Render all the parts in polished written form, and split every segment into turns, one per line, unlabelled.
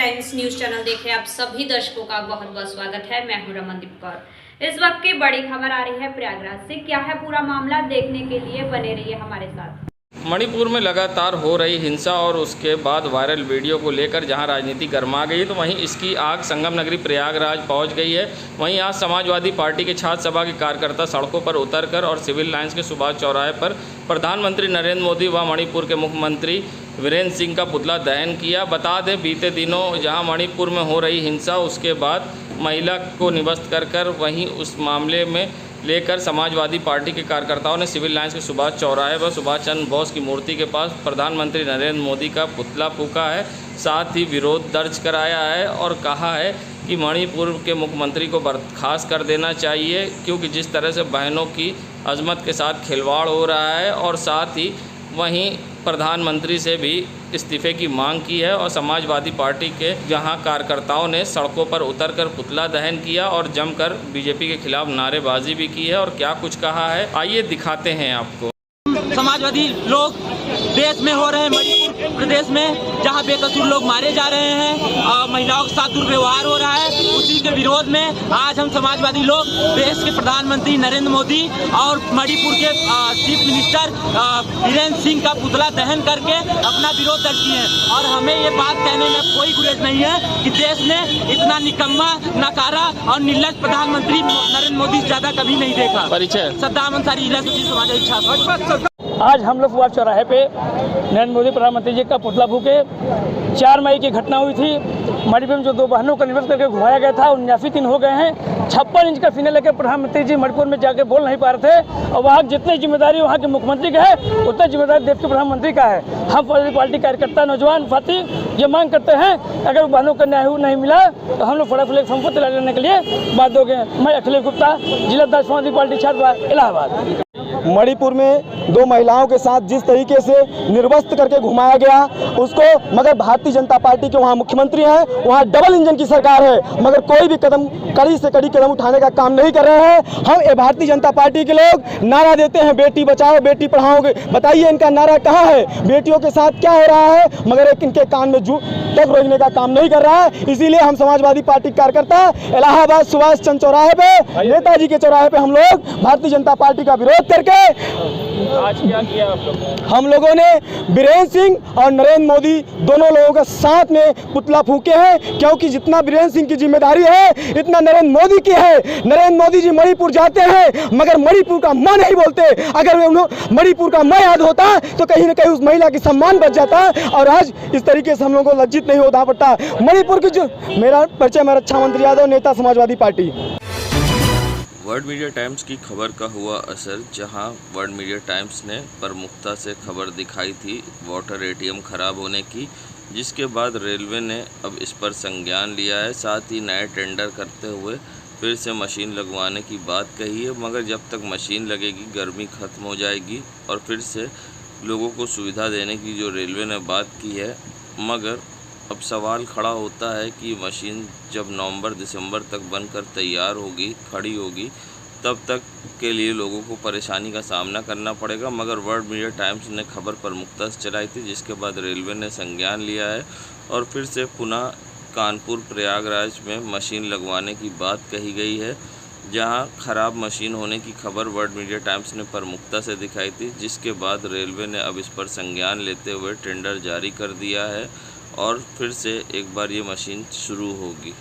Times news channel देखे आप सभी दर्शकों का बहुत बहुत स्वागत है। मैं हूं रमनदीप कौर। इस वक्त की बड़ी खबर आ रही है प्रयागराज से। क्या है पूरा मामला, देखने के लिए बने रहिए हमारे साथ।
मणिपुर में लगातार हो रही हिंसा और उसके बाद वायरल वीडियो को लेकर जहां राजनीति गर्मा गई तो वहीं इसकी आग संगम नगरी प्रयागराज पहुंच गई है। वहीं आज समाजवादी पार्टी के छात्र सभा के कार्यकर्ता सड़कों पर उतरकर और सिविल लाइंस के सुभाष चौराहे पर प्रधानमंत्री नरेंद्र मोदी व मणिपुर के मुख्यमंत्री वीरेंद्र सिंह का पुतला दहन किया। बता दें, बीते दिनों जहां मणिपुर में हो रही हिंसा उसके बाद महिला को निवस्त कर वहीं उस मामले में लेकर समाजवादी पार्टी के कार्यकर्ताओं ने सिविल लाइंस के सुभाष चौराहे व सुभाष चंद्र बोस की मूर्ति के पास प्रधानमंत्री नरेंद्र मोदी का पुतला फूंका है। साथ ही विरोध दर्ज कराया है और कहा है कि मणिपुर के मुख्यमंत्री को बर्खास्त कर देना चाहिए, क्योंकि जिस तरह से बहनों की अजमत के साथ खिलवाड़ हो रहा है। और साथ ही वहीं प्रधानमंत्री से भी इस्तीफे की मांग की है। और समाजवादी पार्टी के जहां कार्यकर्ताओं ने सड़कों पर उतरकर पुतला दहन किया और जमकर बीजेपी के खिलाफ नारेबाजी भी की है। और क्या कुछ कहा है, आइए दिखाते हैं आपको।
समाजवादी लोग देश में हो रहे हैं, मणिपुर प्रदेश में जहां बेकसूर लोग मारे जा रहे हैं, महिलाओं के साथ दुर्व्यवहार हो रहा है, उसी के विरोध में आज हम समाजवादी लोग देश के प्रधानमंत्री नरेंद्र मोदी और मणिपुर के चीफ मिनिस्टर वीरेंद्र सिंह का पुतला दहन करके अपना विरोध दर्ज किए हैं। और हमें ये बात कहने में कोई गुरेज नहीं है कि देश ने इतना निकम्मा, नकारा और निर्लज प्रधानमंत्री नरेंद्र मोदी से ज्यादा कभी नहीं देखा।
परिचय
सद्दाम अंसारी, जिला सचिव समाजवादी छात्र।
आज हम लोग सुभाष चौराहे पे नरेंद्र मोदी प्रधानमंत्री जी का पुतला फूके। 4 मई की घटना हुई थी। मणिपुर में जो 2 बहनों को निवस्त करके घुमाया गया था, 79 दिन हो गए हैं। 56 इंच का सीने लेकर प्रधानमंत्री जी मणिपुर में जाके बोल नहीं पा रहे थे। और वहाँ जितनी जिम्मेदारी वहाँ के मुख्यमंत्री का है, उतनी जिम्मेदारी देश के प्रधानमंत्री का है। हम पार्टी कार्यकर्ता नौजवान साथी ये मांग करते हैं, अगर बहनों का न्याय नहीं मिला तो हम लोग फटाफट संपत्ति लेने के लिए बात दोगे। मैं अखिलेश गुप्ता, जिला समाजवादी पार्टी छात्र इलाहाबाद।
मणिपुर में 2 महिलाओं के साथ जिस तरीके से निर्वस्त करके घुमाया गया उसको, मगर भारतीय जनता पार्टी के वहाँ मुख्यमंत्री हैं, वहाँ डबल इंजन की सरकार है, मगर कोई भी कदम, कड़ी से कड़ी कदम उठाने का काम नहीं कर रहे हैं। हम भारतीय जनता पार्टी के लोग नारा देते हैं, बेटी बचाओ बेटी पढ़ाओ। बताइए इनका नारा कहाँ है, बेटियों के साथ क्या हो रहा है, मगर एक इनके कान में तक रोकने का काम नहीं कर रहा है। इसीलिए हम समाजवादी पार्टी कार्यकर्ता इलाहाबाद सुभाष चंद्र चौराहे पे, नेताजी के चौराहे पे हम लोग भारतीय जनता पार्टी का विरोध करके
आज क्या किया आप लोग?
हम लोगों ने वीरेंद्र सिंह और नरेंद्र मोदी दोनों लोगों के साथ में पुतला फूके हैं, क्योंकि जितना वीरेंद्र सिंह की जिम्मेदारी है इतना नरेंद्र मोदी की है। नरेंद्र मोदी जी मणिपुर जाते हैं मगर मणिपुर का मां नहीं बोलते। अगर मणिपुर का मां याद होता तो कहीं ना कहीं उस महिला की सम्मान बच जाता। और आज इस तरीके से हम लोगों को लज्जित नहीं होना पड़ता। मणिपुर की जो मेरा परिचय, मैं रक्षा मंत्री यादव, नेता Samajwadi party.
World media times की खबर का हुआ असर, जहां वर्ल्ड मीडिया टाइम्स ने प्रमुखता से खबर दिखाई थी वाटर एटीएम खराब होने की, जिसके बाद रेलवे ने अब इस पर संज्ञान लिया है। साथ ही नए टेंडर करते हुए फिर से मशीन लगवाने की बात कही है, मगर जब तक मशीन लगेगी गर्मी ख़त्म हो जाएगी और फिर से लोगों को सुविधा देने की जो रेलवे ने बात की है। मगर अब सवाल खड़ा होता है कि मशीन जब नवंबर-दिसंबर तक बनकर तैयार होगी, खड़ी होगी, तब तक के लिए लोगों को परेशानी का सामना करना पड़ेगा। मगर वर्ल्ड मीडिया टाइम्स ने खबर प्रमुखता से चलाई थी, जिसके बाद रेलवे ने संज्ञान लिया है और फिर से पुनः कानपुर प्रयागराज में मशीन लगवाने की बात कही गई है। जहां खराब मशीन होने की खबर वर्ल्ड मीडिया टाइम्स ने प्रमुखता से दिखाई थी, जिसके बाद रेलवे ने अब इस पर संज्ञान लेते हुए टेंडर जारी कर दिया है और फिर से एक बार ये मशीन शुरू होगी।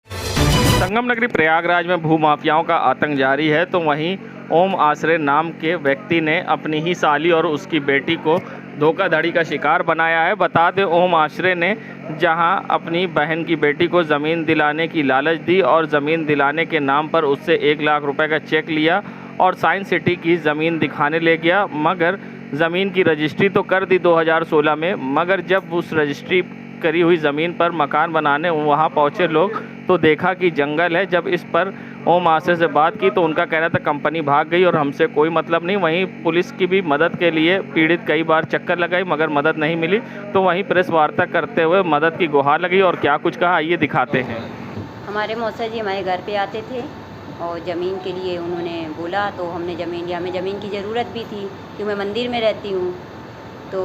संगम नगरी प्रयागराज में भूमाफियाओं का आतंक जारी है, तो वहीं ओम आश्रय नाम के व्यक्ति ने अपनी ही साली और उसकी बेटी को धोखाधड़ी का शिकार बनाया है। बता दें, ओम आश्रय ने जहां अपनी बहन की बेटी को ज़मीन दिलाने की लालच दी और ज़मीन दिलाने के नाम पर उससे 1 लाख रुपए का चेक लिया और साइंस सिटी की ज़मीन दिखाने ले गया। मगर ज़मीन की रजिस्ट्री तो कर दी 2016 में, मगर जब उस रजिस्ट्री करी हुई ज़मीन पर मकान बनाने वहां पहुंचे लोग तो देखा कि जंगल है। जब इस पर ओम आश्रय से बात की तो उनका कहना था कंपनी भाग गई और हमसे कोई मतलब नहीं। वहीं पुलिस की भी मदद के लिए पीड़ित कई बार चक्कर लगाई, मगर मदद नहीं मिली। तो वहीं प्रेस वार्ता करते हुए मदद की गुहार लगी और क्या कुछ कहा, आइए दिखाते हैं।
हमारे मौसा जी हमारे घर पे आते थे और ज़मीन के लिए उन्होंने बोला, तो हमने ज़मीन लिया। हमें ज़मीन की ज़रूरत भी थी क्योंकि मैं मंदिर में रहती हूँ। तो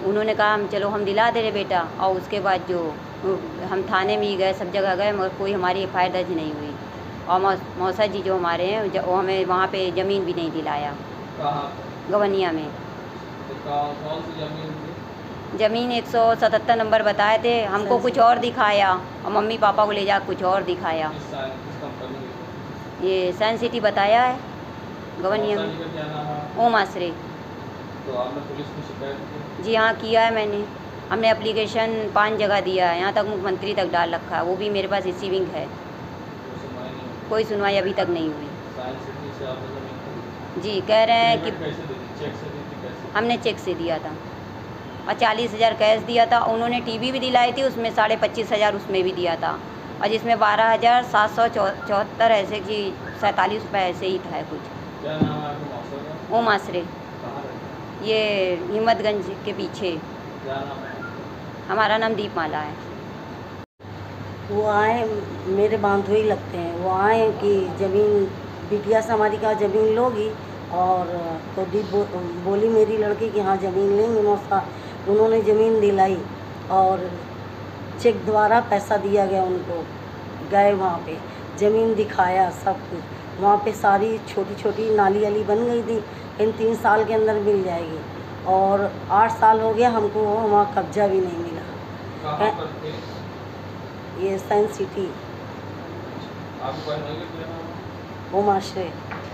उन्होंने कहा चलो हम दिला दे रहे बेटा। और उसके बाद जो हम थाने में ही गए, सब जगह गए, मगर कोई हमारी FIR दर्ज नहीं हुई। और मौसा जी जो हमारे हैं वो हमें वहाँ पे ज़मीन भी नहीं दिलाया।
कहाँ?
गवनिया में।
तो कौन सी ज़मीन थी?
ज़मीन 177 नंबर बताए थे, हमको कुछ और दिखाया और मम्मी पापा को ले जा कुछ और दिखाया।
किस कंपनी की?
ये साइंस सिटी बताया है गवनिया में।
का क्या नाम है?
ओम आसरे।
तो आपने पुलिस में शिकायत की?
जी हाँ, किया है मैंने। हमने एप्लीकेशन 5 जगह दिया है, यहाँ तक मुख्यमंत्री तक डाल रखा है, वो भी मेरे पास रिसीविंग है। कोई सुनवाई अभी तक नहीं हुई।
साइंस सिटी से आपने ज़मीन खरीदी?
जी, कह रहे हैं कि
कैसे दी थी? चेक से दी थी? कैसे?
हमने चेक से दिया था और 40,000 कैश दिया था। उन्होंने टीवी भी दिलाई थी, उसमें 25,500 उसमें भी दिया था, और जिसमें 12,774 ऐसे कि 47 रुपये ऐसे ही था कुछ।
क्या नाम है आपके मौसा का?
ओम आसरे।
कहाँ रहते हैं?
ये हिम्मतगंज के पीछे।
क्या नाम है?
हमारा नाम दीपमाला है।
वो आए, मेरे बांधुई लगते हैं, वो आए कि ज़मीन बिटिया से हमारी कहा ज़मीन लोगी, और तो दीप बोली मेरी लड़की कि हाँ ज़मीन लेंगे मौसा। उन्होंने ज़मीन दिलाई और चेक द्वारा पैसा दिया गया उनको। गए वहाँ पे, ज़मीन दिखाया, सब कुछ वहाँ पे सारी छोटी छोटी नाली वाली बन गई थी, इन 3 साल के अंदर मिल जाएगी। और 8 साल हो गया हमको वहाँ कब्जा भी नहीं मिला।
कहाँ पर थे?
ये साइंस सिटी।
आपको नहीं क्या नाम है?
ओम आश्रय।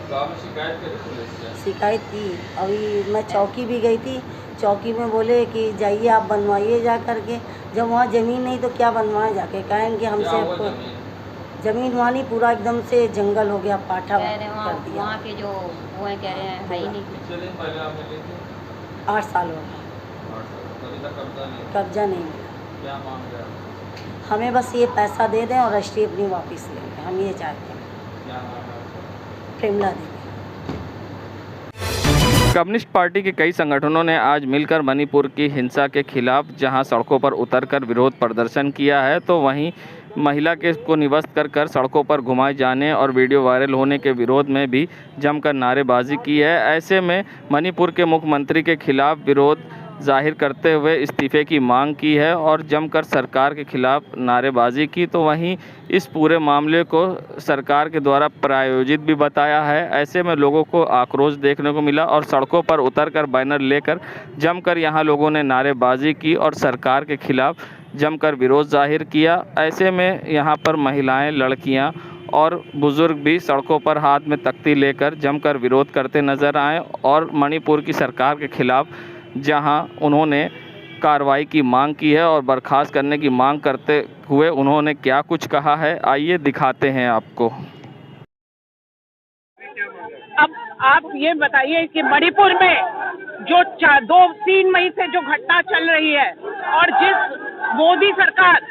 तो आपने शिकायत करी पुलिस से?
शिकायत की, अभी मैं चौकी भी गई थी, चौकी में बोले कि जाइए आप बनवाइए जा करके। जब वहाँ ज़मीन नहीं तो क्या बनवाए जाके, कहें कि हमसे
क्या हुआ
आपको
ज़मीन?
ज़मीन वहाँ नहीं, पूरा एकदम से जंगल हो गया, पाठा
कह रहे हैं
कर दिया।
वहाँ के जो वो हैं, कह रहे हैं है ही नहीं।
कितने दिन पहले आपने ली थी?
8 साल हो गए,
8 साल। तो अभी तक कब्जा नहीं?
कब्जा नहीं मिला।
क्या मांग रहे हैं?
हमें बस ये पैसा दे दें और रजिस्ट्री अपनी वापस ले लें, हम ये चाहते हैं।
क्या नाम है आपका?
प्रेमला देवी।
कम्युनिस्ट पार्टी के कई संगठनों ने आज मिलकर मणिपुर की हिंसा के खिलाफ जहां सड़कों पर उतरकर विरोध प्रदर्शन किया है, तो वहीं महिला के को निवस्त कर सड़कों पर घुमाए जाने और वीडियो वायरल होने के विरोध में भी जमकर नारेबाजी की है। ऐसे में मणिपुर के मुख्यमंत्री के खिलाफ विरोध जाहिर करते हुए इस्तीफे की मांग की है और जमकर सरकार के खिलाफ नारेबाजी की। तो वहीं इस पूरे मामले को सरकार के द्वारा प्रायोजित भी बताया है। ऐसे में लोगों को आक्रोश देखने को मिला और सड़कों पर उतरकर बैनर लेकर जमकर यहां लोगों ने नारेबाजी की और सरकार के खिलाफ जमकर विरोध जाहिर किया। ऐसे में यहां पर महिलाएं, लड़कियां और बुजुर्ग भी सड़कों पर हाथ में तख्ती लेकर जमकर विरोध करते नजर आए और मणिपुर की सरकार के खिलाफ जहां उन्होंने कार्रवाई की मांग की है और बर्खास्त करने की मांग करते हुए उन्होंने क्या कुछ कहा है, आइए दिखाते हैं आपको।
अब आप ये बताइए कि मणिपुर में जो 2-3 मई से जो घटना चल रही है और जिस मोदी सरकार,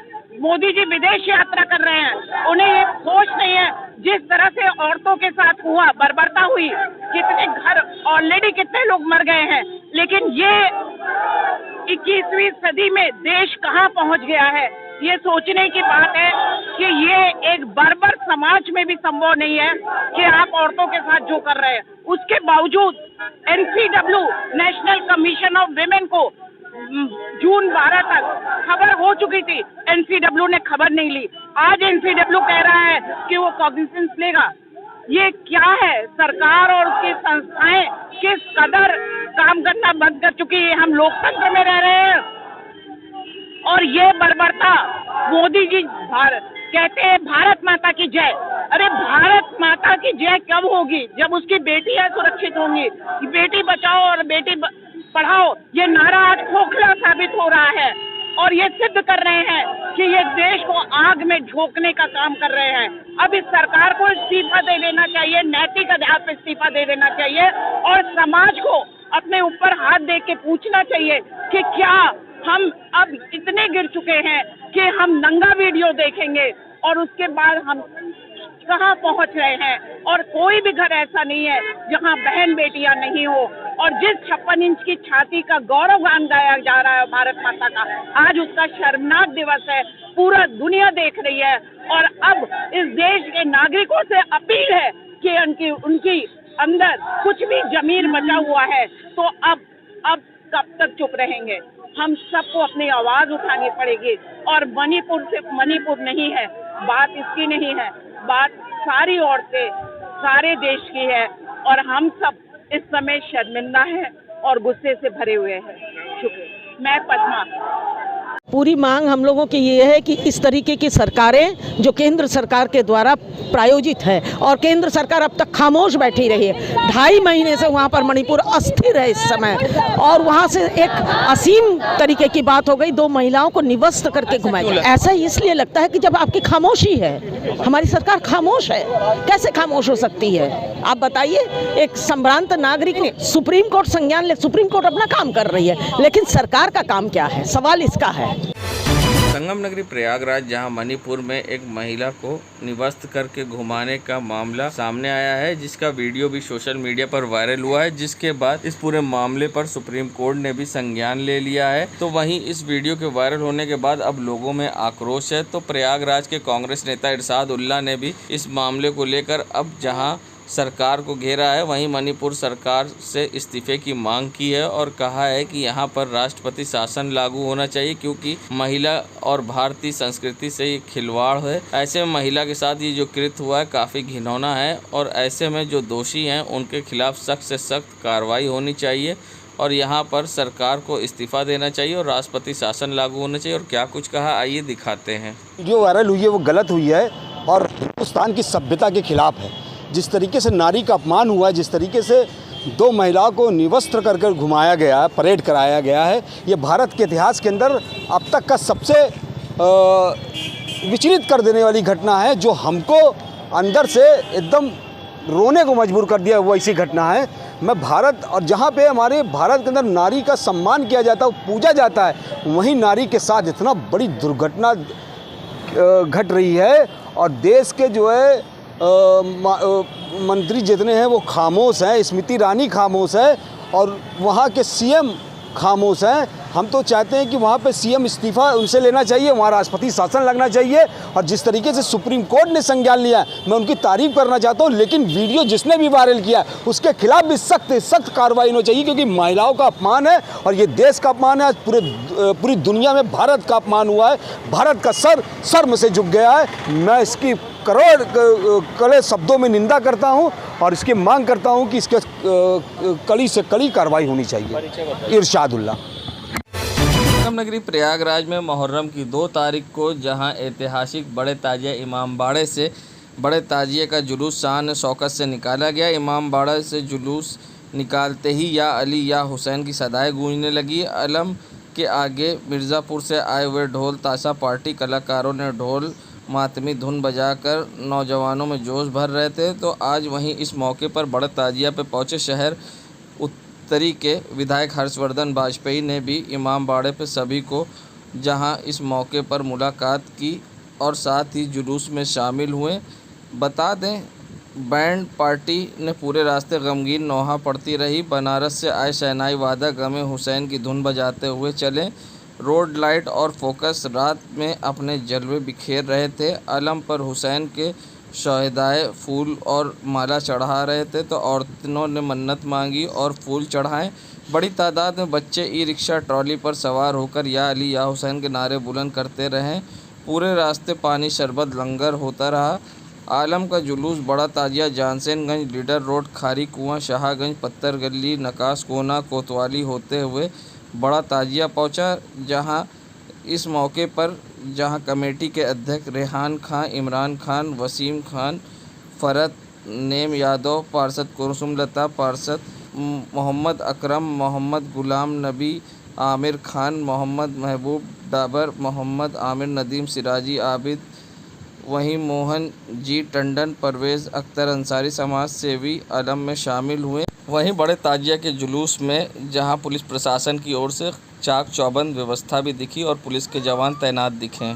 मोदी जी विदेश यात्रा कर रहे हैं, उन्हें ये सोच नहीं है जिस तरह से औरतों के साथ हुआ, बर्बरता हुई, कितने घर ऑलरेडी कितने लोग मर गए हैं। लेकिन ये 21वीं सदी में देश कहाँ पहुँच गया है, ये सोचने की बात है कि ये एक बर्बर समाज में भी संभव नहीं है कि आप औरतों के साथ जो कर रहे हैं। उसके बावजूद NCW, national commission of women को जून 12 तक खबर हो चुकी थी, NCW ने खबर नहीं ली। आज NCW कह रहा है कि वो कॉग्निजेंस लेगा। ये क्या है? सरकार और उसकी संस्थाएं किस कदर काम करना बंद कर चुकी है। हम लोकतंत्र में रह रहे हैं और ये बर्बरता मोदी जी कहते हैं भारत माता की जय। अरे भारत माता की जय कब होगी? जब उसकी बेटियां सुरक्षित होंगी। बेटी बचाओ और बेटी पढ़ाओ, ये नारा आज खोखला साबित हो रहा है और ये सिद्ध कर रहे हैं कि ये देश को आग में झोंकने का काम कर रहे हैं। अब इस सरकार को इस्तीफा दे देना चाहिए, नैतिक आधार पर इस्तीफा दे देना चाहिए और समाज को अपने ऊपर हाथ दे के पूछना चाहिए कि क्या हम अब इतने गिर चुके हैं कि हम नंगा वीडियो देखेंगे और उसके बाद हम कहाँ पहुँच रहे हैं। और कोई भी घर ऐसा नहीं है जहाँ बहन बेटियां नहीं हो। और जिस 56 इंच की छाती का गौरव गान गाया जा रहा है भारत माता का, आज उसका शर्मनाक दिवस है, पूरा दुनिया देख रही है। और अब इस देश के नागरिकों से अपील है कि उनकी अंदर कुछ भी जमीर बचा हुआ है तो अब कब तक चुप रहेंगे। हम सबको अपनी आवाज उठानी पड़ेगी। और मणिपुर सिर्फ मणिपुर नहीं है, बात इसकी नहीं है, बात सारी औरतें सारे देश की है। और हम सब इस समय शर्मिंदा हैं और गुस्से से भरे हुए हैं। शुक्रिया। मैं पद्मा।
पूरी मांग हम लोगों की ये है कि इस तरीके की सरकारें जो केंद्र सरकार के द्वारा प्रायोजित है, और केंद्र सरकार अब तक खामोश बैठी रही है। 2.5 महीने से वहाँ पर मणिपुर अस्थिर है इस समय, और वहाँ से एक असीम तरीके की बात हो गई, 2 महिलाओं को निवस्त करके घुमाया गया। ऐसा इसलिए लगता है कि जब आपकी खामोशी है, हमारी सरकार खामोश है, कैसे खामोश हो सकती है आप बताइए। एक संभ्रांत नागरिक ने सुप्रीम कोर्ट संज्ञान ले, सुप्रीम कोर्ट अपना काम कर रही है, लेकिन सरकार का काम क्या है, सवाल इसका है।
संगम नगरी प्रयागराज जहां मणिपुर में एक महिला को निवस्त करके घुमाने का मामला सामने आया है, जिसका वीडियो भी सोशल मीडिया पर वायरल हुआ है, जिसके बाद इस पूरे मामले पर सुप्रीम कोर्ट ने भी संज्ञान ले लिया है। तो वहीं इस वीडियो के वायरल होने के बाद अब लोगों में आक्रोश है। तो प्रयागराज के कांग्रेस नेता इरशाद उल्ला ने भी इस मामले को लेकर अब जहां सरकार को घेरा है, वहीं मणिपुर सरकार से इस्तीफे की मांग की है और कहा है कि यहां पर राष्ट्रपति शासन लागू होना चाहिए, क्योंकि महिला और भारतीय संस्कृति से ये खिलवाड़ है। ऐसे में महिला के साथ ये जो कृत्य हुआ है काफ़ी घिनौना है, और ऐसे में जो दोषी हैं उनके खिलाफ सख्त से सख्त कार्रवाई होनी चाहिए और यहाँ पर सरकार को इस्तीफा देना चाहिए और राष्ट्रपति शासन लागू होना चाहिए। और क्या कुछ कहा, आइए दिखाते हैं।
जो वायरल हुई है वो गलत हुई है और हिंदुस्तान की सभ्यता के खिलाफ है। जिस तरीके से नारी का अपमान हुआ है, जिस तरीके से 2 महिलाओं को निवस्त्र कर घुमाया गया है, परेड कराया गया है, ये भारत के इतिहास के अंदर अब तक का सबसे विचलित कर देने वाली घटना है, जो हमको अंदर से एकदम रोने को मजबूर कर दिया। वो ऐसी घटना है। मैं भारत, और जहाँ पे हमारे भारत के अंदर नारी का सम्मान किया जाता है, पूजा जाता है, वहीं नारी के साथ इतना बड़ी दुर्घटना घट रही है। और देश के जो है मंत्री जितने हैं वो खामोश हैं, स्मृति ईरानी खामोश है और वहाँ के सीएम खामोश हैं। हम तो चाहते हैं कि वहाँ पे सीएम इस्तीफा उनसे लेना चाहिए, वहाँ राष्ट्रपति शासन लगना चाहिए। और जिस तरीके से सुप्रीम कोर्ट ने संज्ञान लिया, मैं उनकी तारीफ करना चाहता हूँ, लेकिन वीडियो जिसने भी वायरल किया उसके खिलाफ भी सख्त कार्रवाई होनी चाहिए, क्योंकि महिलाओं का अपमान है और ये देश का अपमान है। पूरी दुनिया में भारत का अपमान हुआ है, भारत का सर शर्म से झुक गया है। मैं इसकी कड़े शब्दों में निंदा करता हूं और इसकी मांग करता हूं कि इसके कड़ी से कड़ी कार्रवाई होनी चाहिए। इरशाद उल्ला।
संगम नगरी प्रयागराज में मुहर्रम की 2 तारीख को जहां ऐतिहासिक बड़े ताजिया इमाम बाड़े से बड़े ताजिए का जुलूस शान शौकत से निकाला गया। इमाम बाड़े से जुलूस निकालते ही या अली या हुसैन की सदाएं गूंजने लगी। अलम के आगे मिर्ज़ापुर से आए हुए ढोल ताशा पार्टी कलाकारों ने ढोल मातमी धुन बजाकर नौजवानों में जोश भर रहे थे। तो आज वहीं इस मौके पर बड़े ताजिया पे पहुंचे शहर उत्तरी के विधायक हर्षवर्धन वाजपेयी ने भी इमाम बाड़े पे सभी को जहां इस मौके पर मुलाकात की और साथ ही जुलूस में शामिल हुए। बता दें, बैंड पार्टी ने पूरे रास्ते गमगीन नौहा पड़ती रही। बनारस से आए शहनाई वादा गमे हुसैन की धुन बजाते हुए चले। रोड लाइट और फोकस रात में अपने जलवे बिखेर रहे थे। अलम पर हुसैन के शहदाए फूल और माला चढ़ा रहे थे, तो औरतों ने मन्नत मांगी और फूल चढ़ाएं। बड़ी तादाद में बच्चे ई रिक्शा ट्रॉली पर सवार होकर या अली या हुसैन के नारे बुलंद करते रहें। पूरे रास्ते पानी शरबत लंगर होता रहा। आलम का जुलूस बड़ा ताजिया जानसेनगंज, लीडर रोड, खारी कुआं, शाहगंज, पत्थर गली, नकास कोना, कोतवाली होते हुए बड़ा ताजिया पहुंचा। जहां इस मौके पर कमेटी के अध्यक्ष रेहान खान, इमरान खान, वसीम खान, फरत, नेम यादव, पार्षद कुरसुम लता, पार्षद मोहम्मद अकरम, मोहम्मद गुलाम नबी, आमिर खान, मोहम्मद महबूब डाबर, मोहम्मद आमिर, नदीम सिराजी, आबिद, वहीं मोहन जी टंडन, परवेज़ अख्तर अंसारी समाज सेवी आलम में शामिल हुए। वहीं बड़े ताजिया के जुलूस में जहां पुलिस प्रशासन की ओर से चाक चौबंद व्यवस्था भी दिखी और पुलिस के जवान तैनात दिखे।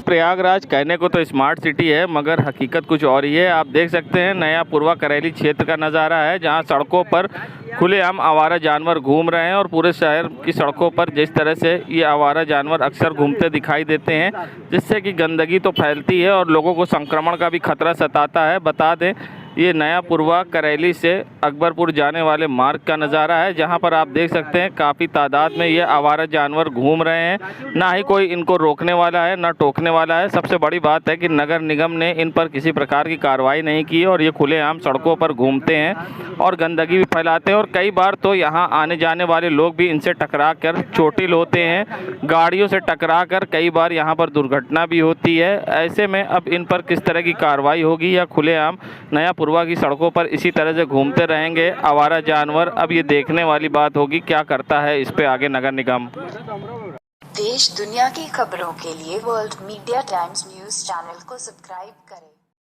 प्रयागराज कहने को तो स्मार्ट सिटी है, मगर हकीकत कुछ और ही है। आप देख सकते हैं नया पूर्वा करेली क्षेत्र का नज़ारा है, जहां सड़कों पर खुलेआम आवारा जानवर घूम रहे हैं और पूरे शहर की सड़कों पर जिस तरह से ये आवारा जानवर अक्सर घूमते दिखाई देते हैं, जिससे कि गंदगी तो फैलती है और लोगों को संक्रमण का भी खतरा सताता है। बता दें, ये नया पुरवा करैली से अकबरपुर जाने वाले मार्ग का नज़ारा है, जहां पर आप देख सकते हैं काफ़ी तादाद में ये आवारा जानवर घूम रहे हैं। ना ही कोई इनको रोकने वाला है, ना टोकने वाला है। सबसे बड़ी बात है कि नगर निगम ने इन पर किसी प्रकार की कार्रवाई नहीं की और ये खुलेआम सड़कों पर घूमते हैं और गंदगी भी फैलाते हैं और कई बार तो यहाँ आने जाने वाले लोग भी इनसे टकरा कर चोटिल होते हैं। गाड़ियों से टकरा कर कई बार यहाँ पर दुर्घटना भी होती है। ऐसे में अब इन पर किस तरह की कार्रवाई होगी या खुलेआम नया पुरवा की सड़कों पर इसी तरह से घूमते रहेंगे आवारा जानवर, अब ये देखने वाली बात होगी क्या करता है इस पे आगे नगर निगम।
देश दुनिया की खबरों के लिए world media times news channel को सब्सक्राइब करें।